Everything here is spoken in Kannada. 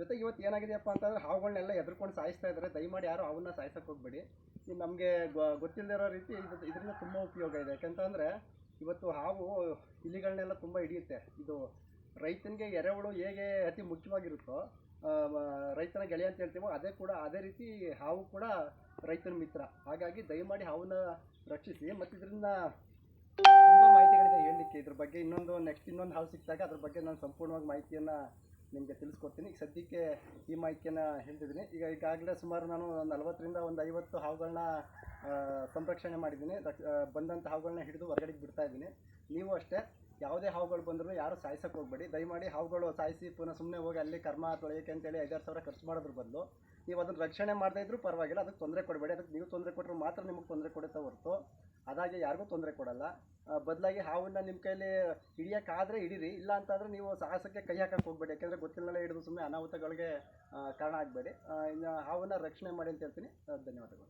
ಜೊತೆಗೆ ಇವತ್ತು ಏನಾಗಿದೆಯಪ್ಪ ಅಂತಂದರೆ ಹಾವುಗಳನ್ನೆಲ್ಲ ಎದುರ್ಕೊಂಡು ಸಾಯಿಸ್ತಾ ಇದ್ದಾರೆ. ದಯಮಾಡಿ ಯಾರು ಹಾವನ್ನ ಸಾಯಿಸೋಕೆ ಹೋಗಬೇಡಿ. ಇದು ನಮಗೆ ಗೊತ್ತಿಲ್ಲದೆ ಇರೋ ರೀತಿ ಇದರಿಂದ ತುಂಬ ಉಪಯೋಗ ಇದೆ. ಯಾಕಂತಂದರೆ ಇವತ್ತು ಹಾವು ಇಲಿಗಳನ್ನೆಲ್ಲ ತುಂಬ ಹಿಡಿಯುತ್ತೆ. ಇದು ರೈತನಿಗೆ ಎರೆಹುಳು ಹೇಗೆ ಅತಿ ಮುಖ್ಯವಾಗಿರುತ್ತೋ, ರೈತನ ಗೆಳೆಯ ಅಂತ ಹೇಳ್ತೀವೋ ಅದೇ ರೀತಿ ಹಾವು ಕೂಡ ರೈತನ ಮಿತ್ರ. ಹಾಗಾಗಿ ದಯಮಾಡಿ ಹಾವನ್ನ ರಕ್ಷಿಸಿ. ಮತ್ತು ಇದರಿಂದ ತುಂಬ ಮಾಹಿತಿಗಳಿದೆ ಹೇಳಲಿಕ್ಕೆ. ಇದ್ರ ಬಗ್ಗೆ ಇನ್ನೊಂದು ಹಾವು ಸಿಕ್ಕಿದಾಗ ಅದ್ರ ಬಗ್ಗೆ ನಾನು ಸಂಪೂರ್ಣವಾಗಿ ಮಾಹಿತಿಯನ್ನು ನಿಮಗೆ ತಿಳಿಸ್ಕೊಡ್ತೀನಿ. ಈಗ ಸದ್ಯಕ್ಕೆ ಈ ಮಾಹಿತಿಯನ್ನು ಹೇಳ್ತಿದ್ದೀನಿ. ಈಗಾಗಲೇ ಸುಮಾರು ನಾನು 40ರಿಂದ 50 ಹಾವುಗಳನ್ನ ಸಂರಕ್ಷಣೆ ಮಾಡಿದ್ದೀನಿ. ಬಂದಂಥ ಹಾವುಗಳನ್ನ ಹಿಡಿದು ಹೊರಗಡೆಗೆ ಬಿಡ್ತಾ ಇದ್ದೀನಿ. ನೀವು ಅಷ್ಟೇ ಯಾವುದೇ ಹಾವುಗಳು ಬಂದರೂ ಯಾರು ಸಾಯಿಸೋಕೆ ಹೋಗಬೇಡಿ. ದಯಮಾಡಿ ಹಾವುಗಳು ಸಾಯಿಸಿ ಪುನಃ ಸುಮ್ಮನೆ ಹೋಗಿ ಅಲ್ಲಿ ಕರ್ಮ ತೊಳೆಯೋಕ್ಕೆ ಅಂತೇಳಿ 5,000 ಖರ್ಚು ಮಾಡೋದ್ರ ಬದಲು ನೀವು ಅದನ್ನು ರಕ್ಷಣೆ ಮಾಡದೇ ಇದ್ರೂ ಪರವಾಗಿಲ್ಲ, ಅದಕ್ಕೆ ತೊಂದರೆ ಕೊಡಬೇಡಿ. ಅದಕ್ಕೆ ನೀವು ತೊಂದರೆ ಕೊಟ್ಟರೆ ಮಾತ್ರ ನಿಮಗೆ ತೊಂದರೆ ಕೊಡುತ್ತೆ ಹೊರತು ಅದಾಗಿ ಯಾರಿಗೂ ತೊಂದರೆ ಕೊಡಲ್ಲ. ಬದಲಾಗಿ ಹಾವನ್ನ ನಿಮ್ಮ ಕೈಲಿ ಹಿಡಿಯೋಕ್ಕಾದರೆ ಹಿಡೀರಿ, ಇಲ್ಲ ಅಂತಂದರೆ ನೀವು ಸಾಹಸಕ್ಕೆ ಕೈ ಹಾಕಕ್ಕೆ ಹೋಗಬೇಡಿ. ಯಾಕೆಂದರೆ ಗೊತ್ತಿಲ್ಲದೆ ಹಿಡಿದು ಸುಮ್ಮನೆ ಅನಾಹುತಗಳಿಗೆ ಕಾರಣ ಆಗಬೇಡಿ. ಇನ್ನು ಹಾವನ್ನ ರಕ್ಷಣೆ ಮಾಡಿ ಅಂತ ಹೇಳ್ತೀನಿ. ಧನ್ಯವಾದಗಳು.